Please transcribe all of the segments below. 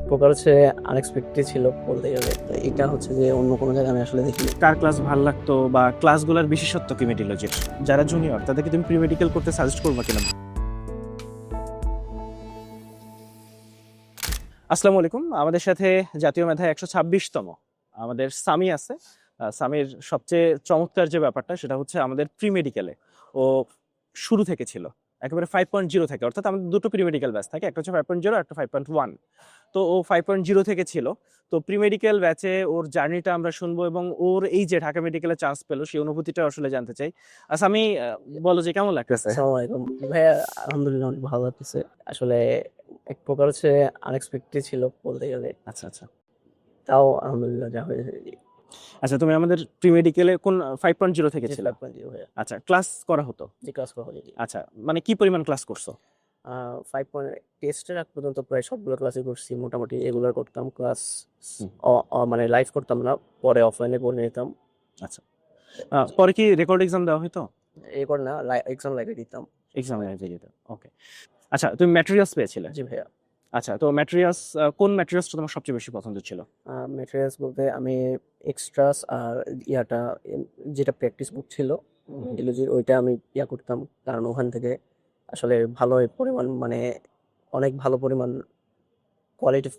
প্রকার হচ্ছে আনএক্সপেক্টেড ছিল বলতে গেলে। তো এটা হচ্ছে যে অন্য কোনো জায়গায় আমি আসলে দেখিনি। কার ক্লাস ভালো লাগতো বা ক্লাসগুলোর বিশেষত্ব কি মেডিলজির? যারা জুনিয়র তাদেরকে তুমি প্রি মেডিকেল করতে সাজেস্ট করবা কিনা? আসসালামু আলাইকুম। আমাদের সাথে জাতীয় মেধায় ১২৬তম আমাদের সামি আছে। সামির সবচেয়ে চমৎকার যে ব্যাপারটা সেটা হচ্ছে আমাদের প্রি মেডিকেলে ও শুরু থেকে ছিল একেবারে 5.0 থেকে, অর্থাৎ আমাদের দুটো প্রি মেডিকেল ব্যাচ থাকে, একটা হচ্ছে 5.0 একটা 5.1। তো ও 5.0 থেকে ছিল। তো প্রি মেডিকেল ব্যাচে ওর জার্নিটা আমরা শুনবো এবং ওর এই যে ঢাকা মেডিকেলে চান্স পেলো সেই অনুভূতিটা আসলে জানতে চাই। সামি, বলো যে কেমন লাগতেছে? আসসালামু আলাইকুম ভাইয়া, আলহামদুলিল্লাহ অনেক ভালো লাগতেছে। আসলে এক প্রকার হচ্ছে আনএক্সপেক্টেড ছিল বলতে গেলে। আচ্ছা আচ্ছা। তাও আলহামদুলিল্লাহ যা হয়েছে। আচ্ছা, তুমি আমাদের প্রি মেডিকেলে কোন 5.0 থেকে জি ছিল? 5.0 ভাইয়া। আচ্ছা, ক্লাস করা হতো? জি ক্লাস করা হয়নি। আচ্ছা, মানে কি পরিমাণ ক্লাস করছো? 5 টেস্টের আগ পর্যন্ত প্রায় সবগুলো ক্লাসই করছি, মোটামুটি রেগুলার করতাম ক্লাস। হুম। মানে লাইভ করতাম না, পরে অফলাইনে করে নিতাম। আচ্ছা, পরে কি রেকর্ড এক্সাম দেওয়া হতো? রেকর্ড না, এক্সাম লাইভে দিতাম। এক্সাম দিয়ে যেত। ওকে। আচ্ছা, তুমি ম্যাটেরিয়ালস পেয়েছিলে? জি ভাইয়া। আচ্ছা, তো ম্যাটেরিয়ালস, কোন ম্যাটেরিয়ালসটা তোমার সবচেয়ে বেশি পছন্দ ছিল? ম্যাটেরিয়ালস বলতে আমি এক্সট্রাস আর ইয়াটা যেটা প্র্যাকটিস বুক ছিল ইলোজির, ওইটা আমি করতাম। কারণ ওখান থেকে আসলে ভালো পরিমাণ, মানে অনেক ভালো পরিমাণ কোয়ালিটি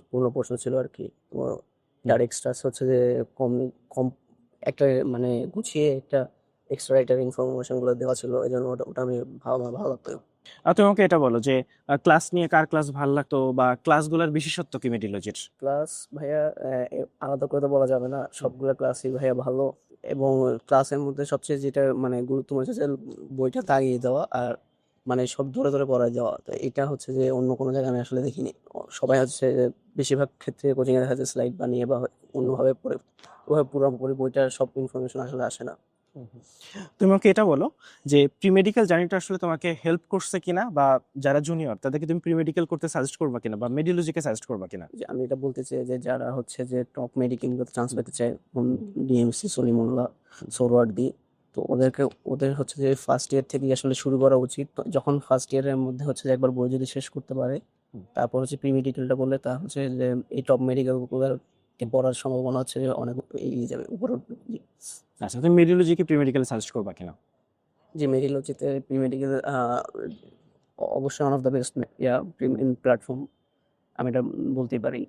পূর্ণ প্রশ্ন ছিল আর কি। তো আর এক্সট্রাস হচ্ছে যে কম কম একটা, মানে গুছিয়ে একটা এক্সট্রা রাইটার ইনফরমেশন গুলো দেওয়া ছিল, এই জন্য ওটা ওটা আমি ভালো লাগতো। আর তুমি আমাকে এটা বলো যে ক্লাস নিয়ে কার ক্লাস ভালো লাগতো বা ক্লাসগুলোর বিশেষত্ব কি মেডিলজির? ক্লাস ভাইয়া, আলাদা করে তো বলা যাবে না, সবগুলো ক্লাসই ভাইয়া ভালো। এবং ক্লাসের মধ্যে সবচেয়ে যেটা মানে গুরুত্বপূর্ণ হচ্ছে যে বইটা দাগিয়ে দেওয়া আর মানে সব ধরে ধরে পড়ায় যাওয়া। তো এটা হচ্ছে যে অন্য কোনো জায়গায় আমি আসলে দেখিনি। সবাই হচ্ছে যে বেশিরভাগ ক্ষেত্রে কোচিং এ দেখা যাচ্ছে স্লাইড বানিয়ে বা অন্যভাবে পড়ে, ওভাবে পুরোপুরি বইটার সব ইনফরমেশন আসলে আসে না। তুমি আমাকে এটা বলো যে প্রি মেডিকেল জার্নিটা আসলে তোমাকে হেল্প করছে কিনা, বা যারা জুনিয়র তাদেরকে তুমি প্রি মেডিকেল করতে সাজেস্ট করবা কিনা বা মেডিলজিকে সাজেস্ট করবা কিনা? যে আমি এটা বলতে চাই যে যারা হচ্ছে যে টপ মেডিকেল চান্স পেতে চায়, ডিএমসি, সলিমুল্লাহ, সোহরাওয়ার্দী, তো ওদের হচ্ছে যে ফার্স্ট ইয়ার থেকে আসলে শুরু করা উচিত। তো যখন ফার্স্ট ইয়ারের মধ্যে হচ্ছে যে একবার বই যদি শেষ করতে পারে, তারপর হচ্ছে প্রি মেডিকেলটা করলে তা হচ্ছে যে এই টপ মেডিকেল পড়ার সম্ভাবনা হচ্ছে যে অনেক এগিয়ে যাবে, উপরে উঠবে। জি। আচ্ছা, তুমি মেডিলজিকে প্রি মেডিকেল সাজেস্ট করবা কিনা? জি মেডিকেলজিতে প্রি মেডিকেল অবশ্যই one of the best in platform, আমি এটা বলতেই পারি।